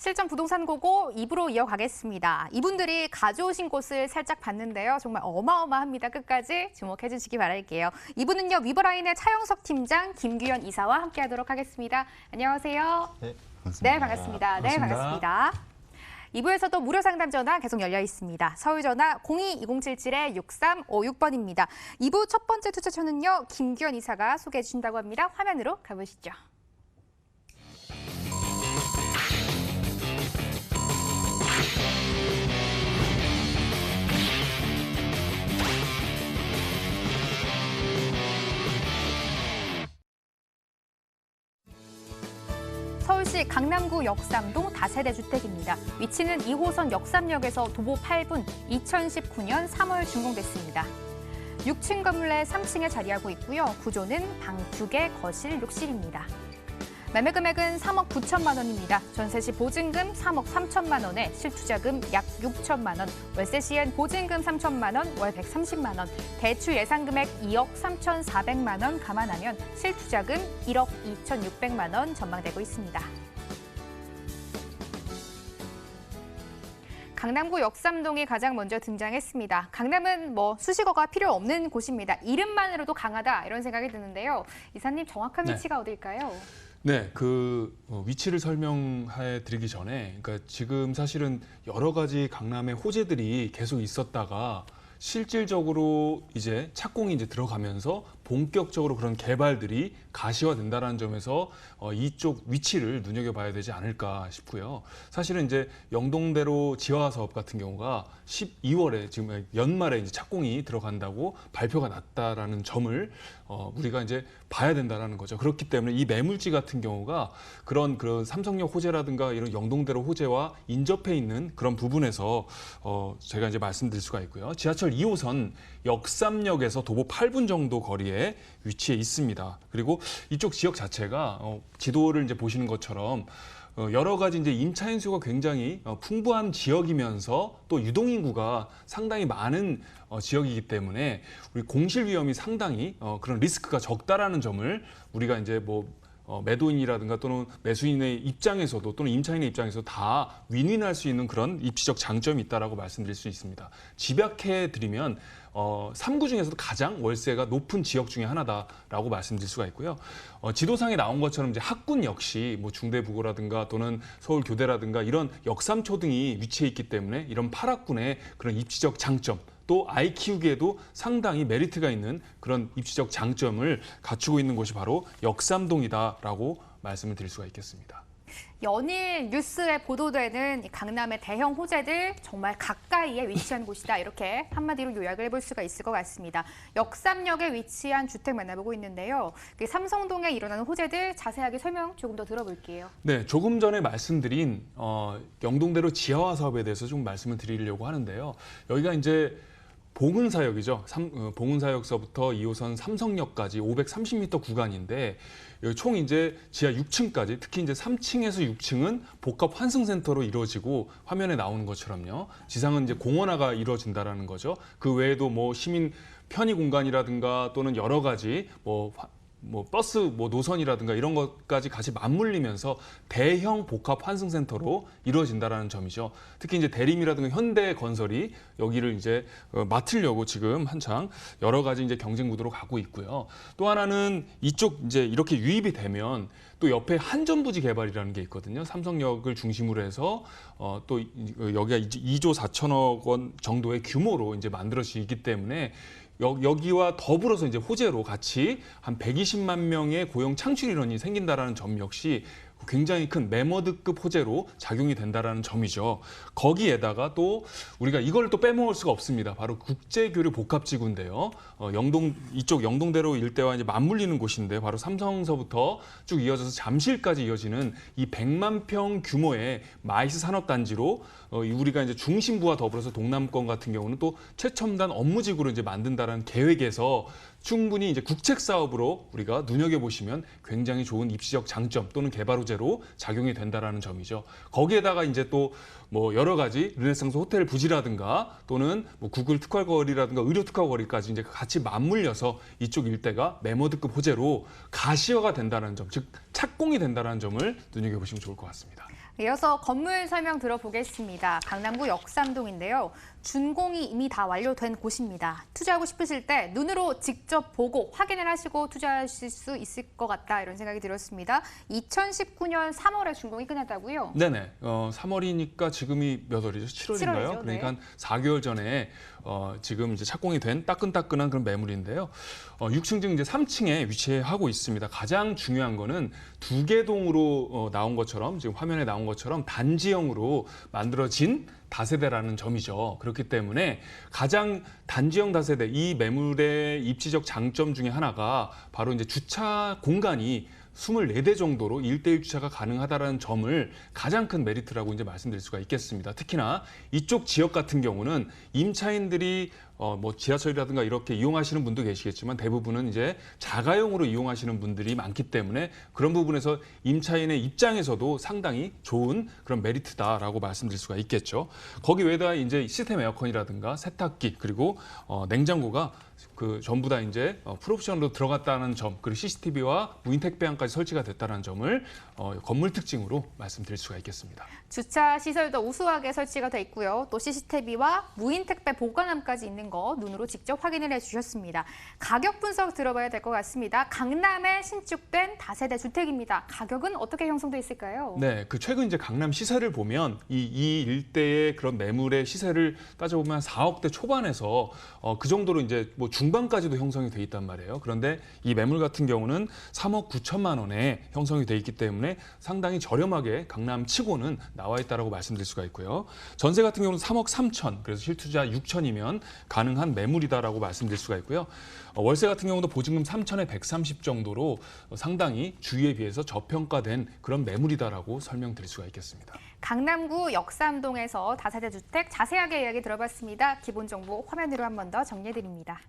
실전 부동산 고고 2부로 이어가겠습니다. 이분들이 가져오신 곳을 살짝 봤는데요. 정말 어마어마합니다. 끝까지 주목해 주시기 바랄게요. 이분은요, 위버라인의 차영석 팀장, 김규현 이사와 함께하도록 하겠습니다. 안녕하세요. 네, 반갑습니다. 네, 반갑습니다. 네, 반갑습니다. 2부에서도 무료 상담 전화 계속 열려 있습니다. 서울 전화 02-2077-6356번입니다. 2부 첫 번째 투자처는요, 김규현 이사가 소개해 주신다고 합니다. 화면으로 가보시죠. 서울시 강남구 역삼동 다세대 주택입니다. 위치는 2호선 역삼역에서 도보 8분, 2019년 3월 준공됐습니다. 6층 건물에 3층에 자리하고 있고요. 구조는 방 2개, 거실, 욕실입니다. 매매 금액은 3억 9천만 원입니다. 전세 시 보증금 3억 3천만 원에 실투자금 약 6천만 원, 월세 시엔 보증금 3천만 원, 월 130만 원, 대출 예상 금액 2억 3,400만 원 감안하면 실투자금 1억 2,600만 원 전망되고 있습니다. 강남구 역삼동이 가장 먼저 등장했습니다. 강남은 수식어가 필요 없는 곳입니다. 이름만으로도 강하다 이런 생각이 드는데요. 이사님 정확한 위치가 어딜까요? 네, 위치를 설명해 드리기 전에, 그러니까 지금 사실은 여러 가지 강남의 호재들이 계속 있었다가 실질적으로 이제 착공이 들어가면서 본격적으로 그런 개발들이 가시화된다는 점에서 이쪽 위치를 눈여겨봐야 되지 않을까 싶고요. 사실은 이제 영동대로 지하 사업 같은 경우가 12월에 지금 연말에 이제 착공이 들어간다고 발표가 났다라는 점을 우리가 이제 봐야 된다라는 거죠. 그렇기 때문에 이 매물지 같은 경우가 그런 삼성역 호재라든가 이런 영동대로 호재와 인접해 있는 그런 부분에서 제가 이제 말씀드릴 수가 있고요. 지하철 2호선 역삼역에서 도보 8분 정도 거리에 위치해 있습니다. 그리고 이쪽 지역 자체가 지도를 이제 보시는 것처럼 여러 가지 이제 임차 인수가 굉장히 풍부한 지역이면서 또 유동 인구가 상당히 많은 지역이기 때문에 우리 공실 위험이 상당히 그런 리스크가 적다라는 점을 우리가 이제 매도인이라든가 또는 매수인의 입장에서도 또는 임차인의 입장에서 다 윈윈할 수 있는 그런 입지적 장점이 있다라고 말씀드릴 수 있습니다. 집약해 드리면 3구 중에서도 가장 월세가 높은 지역 중에 하나다라고 말씀드릴 수가 있고요. 지도상에 나온 것처럼 이제 학군 역시 중대부고라든가 또는 서울교대라든가 이런 역삼초등이 위치해 있기 때문에 이런 8학군의 그런 입지적 장점 또 아이 키우기에도 상당히 메리트가 있는 그런 입지적 장점을 갖추고 있는 곳이 바로 역삼동이다라고 말씀을 드릴 수가 있겠습니다. 연일 뉴스에 보도되는 강남의 대형 호재들 정말 가까이에 위치한 곳이다. 이렇게 한마디로 요약을 해볼 수가 있을 것 같습니다. 역삼역에 위치한 주택 만나보고 있는데요. 삼성동에 일어나는 호재들 자세하게 설명 조금 더 들어볼게요. 네, 조금 전에 말씀드린 영동대로 지하화 사업에 대해서 좀 말씀을 드리려고 하는데요. 여기가 이제 봉은사역이죠. 봉은사역서부터 2호선 삼성역까지 530m 구간인데 총 이제 지하 6층까지 특히 이제 3층에서 6층은 복합 환승센터로 이루어지고 화면에 나오는 것처럼요. 지상은 이제 공원화가 이루어진다라는 거죠. 그 외에도 시민 편의 공간이라든가 또는 여러 가지 버스 노선이라든가 이런 것까지 같이 맞물리면서 대형 복합 환승센터로 이루어진다라는 점이죠. 특히 이제 대림이라든가 현대건설이 여기를 이제 맡으려고 지금 한창 여러 가지 이제 경쟁 구도로 가고 있고요. 또 하나는 이쪽 이제 이렇게 유입이 되면 또 옆에 한전부지 개발이라는 게 있거든요. 삼성역을 중심으로 해서 또 여기가 2조 4천억 원 정도의 규모로 이제 만들어지기 때문에 여기와 더불어서 이제 호재로 같이 한 120만 명의 고용 창출 인원이 생긴다라는 점 역시 굉장히 큰 매머드급 호재로 작용이 된다라는 점이죠. 거기에다가 또 우리가 이걸 또 빼먹을 수가 없습니다. 바로 국제교류 복합지구인데요. 이쪽 영동대로 일대와 이제 맞물리는 곳인데 바로 삼성서부터 쭉 이어져서 잠실까지 이어지는 이 100만 평 규모의 마이스 산업단지로 우리가 이제 중심부와 더불어서 동남권 같은 경우는 또 최첨단 업무지구로 이제 만든다라는 계획에서 충분히 이제 국책 사업으로 우리가 눈여겨보시면 굉장히 좋은 입지적 장점 또는 개발 호재로 작용이 된다라는 점이죠. 거기에다가 이제 또 뭐 여러 가지 르네상스 호텔 부지라든가 또는 뭐 구글 특화거리라든가 의료 특화거리까지 이제 같이 맞물려서 이쪽 일대가 메모드급 호재로 가시화가 된다는 점, 즉 착공이 된다는 점을 눈여겨보시면 좋을 것 같습니다. 이어서 건물 설명 들어보겠습니다. 강남구 역삼동인데요. 준공이 이미 다 완료된 곳입니다. 투자하고 싶으실 때 눈으로 직접 보고 확인을 하시고 투자하실 수 있을 것 같다 이런 생각이 들었습니다. 2019년 3월에 준공이 끝났다고요? 네네. 3월이니까 지금이 몇 월이죠? 7월인가요? 7월이죠, 그러니까 한 네. 4개월 전에 지금 이제 착공이 된 따끈따끈한 그런 매물인데요. 6층 중 이제 3층에 위치하고 있습니다. 가장 중요한 거는 두 개 동으로 나온 것처럼 지금 화면에 나온 것처럼 단지형으로 만들어진 다세대라는 점이죠. 그렇기 때문에 가장 단지형 다세대 이 매물의 입지적 장점 중에 하나가 바로 이제 주차 공간이 24대 정도로 1대1 주차가 가능하다는 점을 가장 큰 메리트라고 이제 말씀드릴 수가 있겠습니다. 특히나 이쪽 지역 같은 경우는 임차인들이 뭐 지하철이라든가 이렇게 이용하시는 분도 계시겠지만 대부분은 이제 자가용으로 이용하시는 분들이 많기 때문에 그런 부분에서 임차인의 입장에서도 상당히 좋은 그런 메리트다라고 말씀드릴 수가 있겠죠. 거기 외에다 이제 시스템 에어컨이라든가 세탁기 그리고 냉장고가 그 전부 다 이제 풀옵션으로 들어갔다는 점, 그리고 CCTV와 무인 택배함까지 설치가 됐다는 점을 건물 특징으로 말씀드릴 수가 있겠습니다. 주차 시설도 우수하게 설치가 돼 있고요. 또 CCTV와 무인 택배 보관함까지 있는 거 눈으로 직접 확인을 해주셨습니다. 가격 분석 들어봐야 될 것 같습니다. 강남에 신축된 다세대 주택입니다. 가격은 어떻게 형성돼 있을까요? 네, 그 최근 이제 강남 시세를 보면 이 일대의 그런 매물의 시세를 따져보면 한 4억대 초반에서 그 정도로 이제 뭐 중반까지도 형성이 돼 있단 말이에요. 그런데 이 매물 같은 경우는 3억 9천만 원에 형성이 돼 있기 때문에 상당히 저렴하게 강남치고는 나와 있다라고 말씀드릴 수가 있고요. 전세 같은 경우는 3억 3천, 그래서 실투자 6천이면 가능한 매물이다라고 말씀드릴 수가 있고요. 월세 같은 경우도 보증금 3천에 130 정도로 상당히 주위에 비해서 저평가된 그런 매물이다라고 설명드릴 수가 있겠습니다. 강남구 역삼동에서 다세대 주택 자세하게 이야기 들어봤습니다. 기본 정보 화면으로 한 번 더 정리해드립니다.